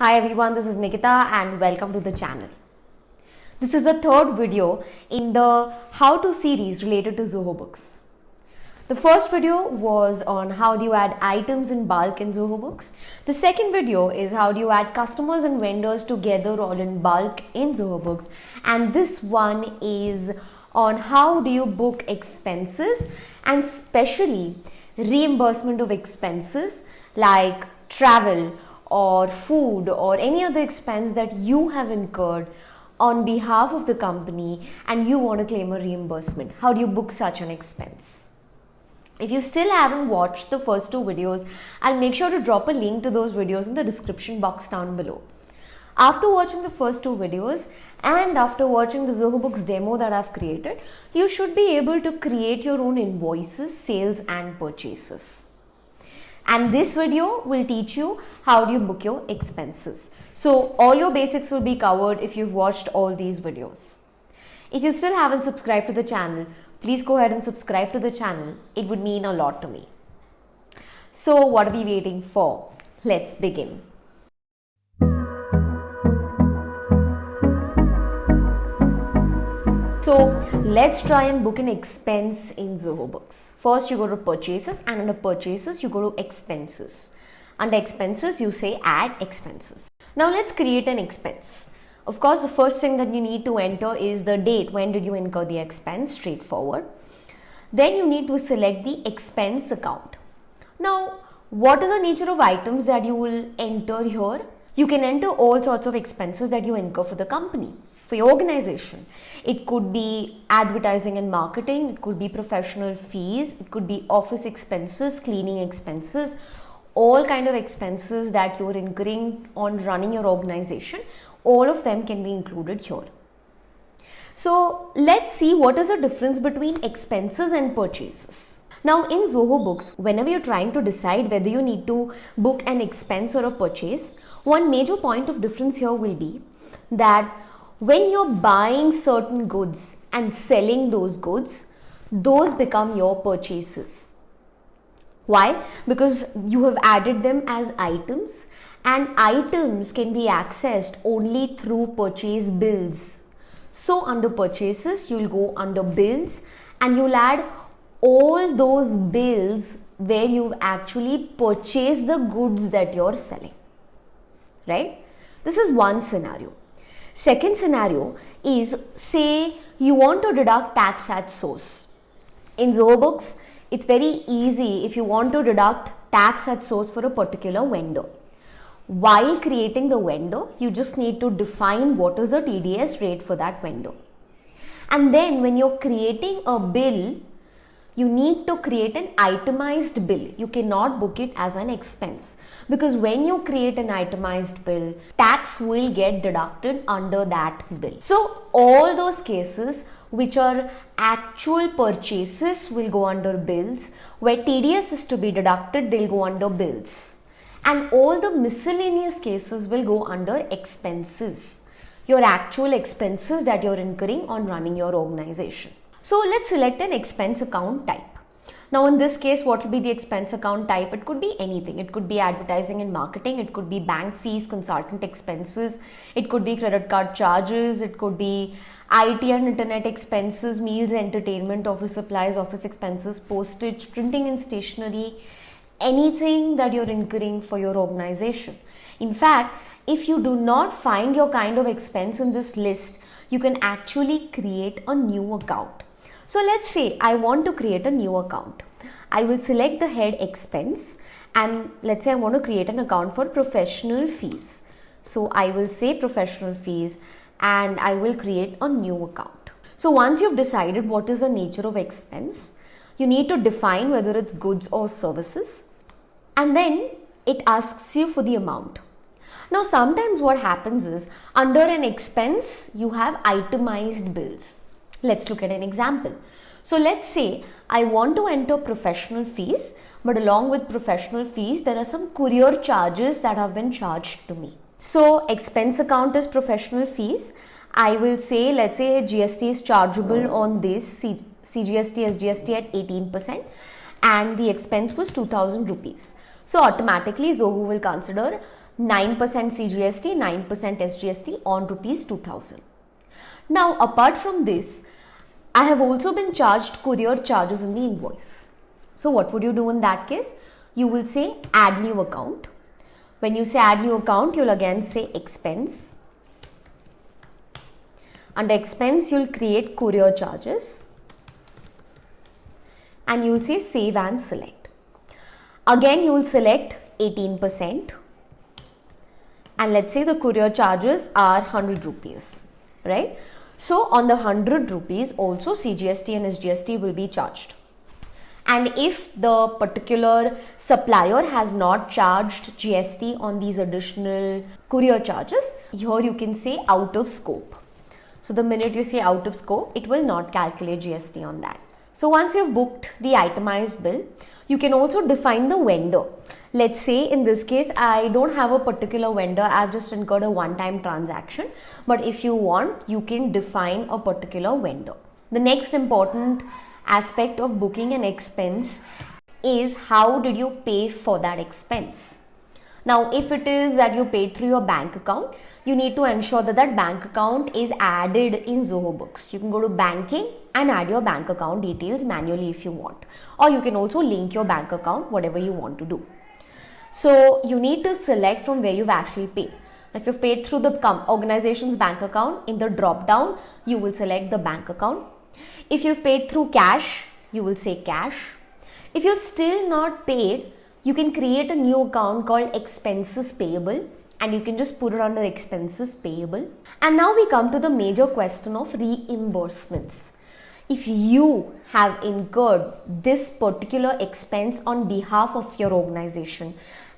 Hi everyone, this is Nikita and welcome to the channel. This is the third video in the How To series related to Zoho Books. The first video was on how do you add items in bulk in Zoho Books. The second video is how do you add customers and vendors together all in bulk in Zoho Books. And this one is on how do you book expenses and especially reimbursement of expenses like travel or food or any other expense that you have incurred on behalf of the company and you want to claim a reimbursement. How do you book such an expense? If you still haven't watched the first two videos, I'll make sure to drop a link to those videos in the description box down below. After watching the first two videos and after watching the Zoho Books demo that I've created, you should be able to create your own invoices, sales and purchases. And this video will teach you how do you book your expenses. So all your basics will be covered if you've watched all these videos. If you still haven't subscribed to the channel, please go ahead and subscribe to the channel. It would mean a lot to me. So what are we waiting for? Let's begin. So let's try and book an expense in Zoho Books. First you go to purchases and under purchases you go to expenses. Under expenses you say add expenses. Now let's create an expense. Of course the first thing that you need to enter is the date. When did you incur the expense? Straightforward. Then you need to select the expense account. Now what is the nature of items that you will enter here? You can enter all sorts of expenses that you incur for the company, for your organization. It could be advertising and marketing, it could be professional fees, it could be office expenses, cleaning expenses, all kind of expenses that you're incurring on running your organization. All of them can be included here. So let's see what is the difference between expenses and purchases. Now in Zoho Books, whenever you're trying to decide whether you need to book an expense or a purchase, one major point of difference here will be that when you're buying certain goods and selling those goods, those become your purchases. Why? Because you have added them as items, and items can be accessed only through purchase bills. So under purchases, you'll go under bills and you'll add all those bills where you've actually purchased the goods that you're selling. Right? This is one scenario. Second scenario is, say you want to deduct tax at source. In Zoho Books, it's very easy if you want to deduct tax at source for a particular vendor. While creating the vendor, you just need to define what is the TDS rate for that vendor. And then when you're creating a bill, you need to create an itemized bill. You cannot book it as an expense because when you create an itemized bill, tax will get deducted under that bill. So all those cases which are actual purchases will go under bills. Where TDS is to be deducted, they'll go under bills. And all the miscellaneous cases will go under expenses. Your actual expenses that you're incurring on running your organization. So let's select an expense account type. Now in this case, what will be the expense account type? It could be anything. It could be advertising and marketing. It could be bank fees, consultant expenses. It could be credit card charges. It could be IT and internet expenses, meals, entertainment, office supplies, office expenses, postage, printing and stationery, anything that you're incurring for your organization. In fact, if you do not find your kind of expense in this list, you can actually create a new account. So let's say I want to create a new account. I will select the head expense and let's say I want to create an account for professional fees. So I will say professional fees and I will create a new account. So once you've decided what is the nature of expense, you need to define whether it's goods or services, and then it asks you for the amount. Now sometimes what happens is under an expense you have itemized bills. Let's look at an example. So let's say I want to enter professional fees, but along with professional fees there are some courier charges that have been charged to me. So expense account is professional fees. I will say, let's say GST is chargeable on this CGST, SGST at 18% and the expense was 2000 rupees. So automatically Zoho will consider 9% CGST, 9% SGST on rupees 2000. Now, apart from this, I have also been charged courier charges in the invoice. So what would you do in that case? You will say add new account. When you say add new account, you'll again say expense. Under expense, you'll create courier charges. And you'll say save and select. Again, you will select 18%. And let's say the courier charges are 100 rupees, right? So on the 100 rupees also CGST and SGST will be charged. And if the particular supplier has not charged GST on these additional courier charges, here you can say out of scope. So the minute you say out of scope, it will not calculate GST on that. So once you've booked the itemized bill, you can also define the vendor. Let's say in this case, I don't have a particular vendor. I've just incurred a one-time transaction. But if you want, you can define a particular vendor. The next important aspect of booking an expense is how did you pay for that expense. Now, if it is that you paid through your bank account, you need to ensure that that bank account is added in Zoho Books. You can go to banking and add your bank account details manually if you want. Or you can also link your bank account, whatever you want to do. So you need to select from where you've actually paid. If you've paid through the organization's bank account, in the drop down, you will select the bank account. If you've paid through cash, you will say cash. If you've still not paid, you can create a new account called expenses payable and you can just put it under expenses payable. And now we come to the major question of reimbursements. If you have incurred this particular expense on behalf of your organization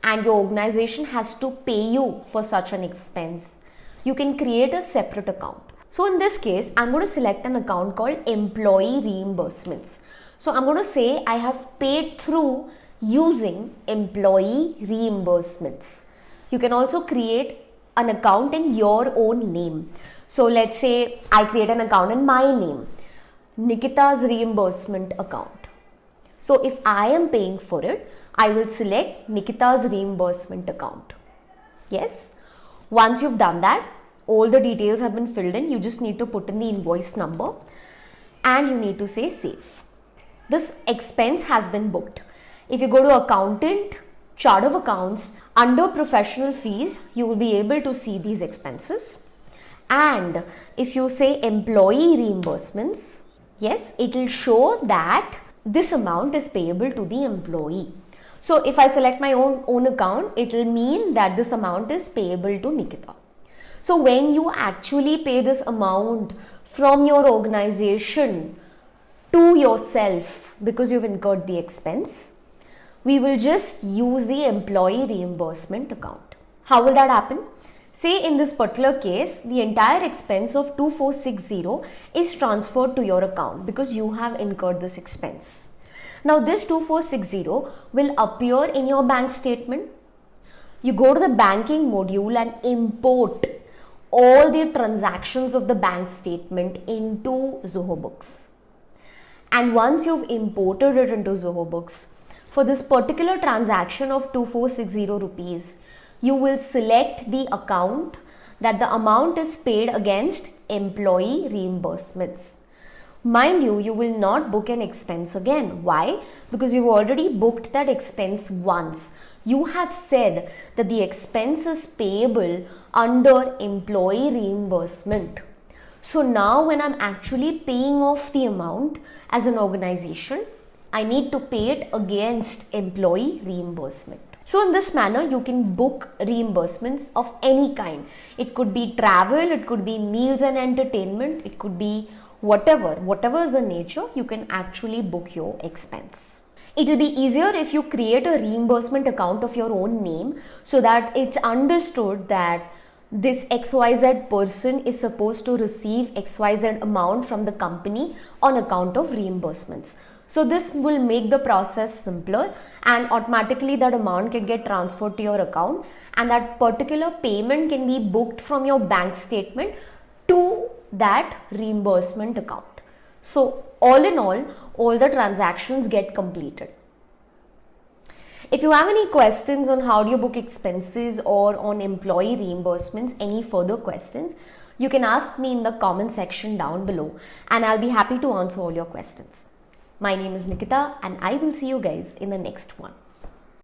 and your organization has to pay you for such an expense, you can create a separate account. So in this case, I'm going to select an account called employee reimbursements. So I'm going to say I have paid through using employee reimbursements. You can also create an account in your own name. So let's say I create an account in my name, Nikita's reimbursement account. So if I am paying for it, I will select Nikita's reimbursement account. Yes. Once you've done that, all the details have been filled in. You just need to put in the invoice number and you need to say save. This expense has been booked. If you go to accountant, chart of accounts, under professional fees, you will be able to see these expenses. And if you say employee reimbursements, yes, it will show that this amount is payable to the employee. So if I select my own account, it will mean that this amount is payable to Nikita. So when you actually pay this amount from your organization to yourself because you've incurred the expense, we will just use the employee reimbursement account. How will that happen? Say in this particular case, the entire expense of 2460 is transferred to your account because you have incurred this expense. Now this 2460 will appear in your bank statement. You go to the banking module and import all the transactions of the bank statement into Zoho Books. And once you've imported it into Zoho Books, for this particular transaction of 2460 rupees, you will select the account that the amount is paid against employee reimbursements. Mind you, you will not book an expense again. Why? Because you've already booked that expense once. You have said that the expense is payable under employee reimbursement. So now when I'm actually paying off the amount as an organization, I need to pay it against employee reimbursement. So in this manner, you can book reimbursements of any kind. It could be travel, it could be meals and entertainment, it could be whatever is the nature, you can actually book your expense. It will be easier if you create a reimbursement account of your own name so that it's understood that this XYZ person is supposed to receive XYZ amount from the company on account of reimbursements. So this will make the process simpler and automatically that amount can get transferred to your account and that particular payment can be booked from your bank statement to that reimbursement account. So all in all the transactions get completed. If you have any questions on how do you book expenses or on employee reimbursements, any further questions, you can ask me in the comment section down below and I'll be happy to answer all your questions. My name is Nikita and I will see you guys in the next one.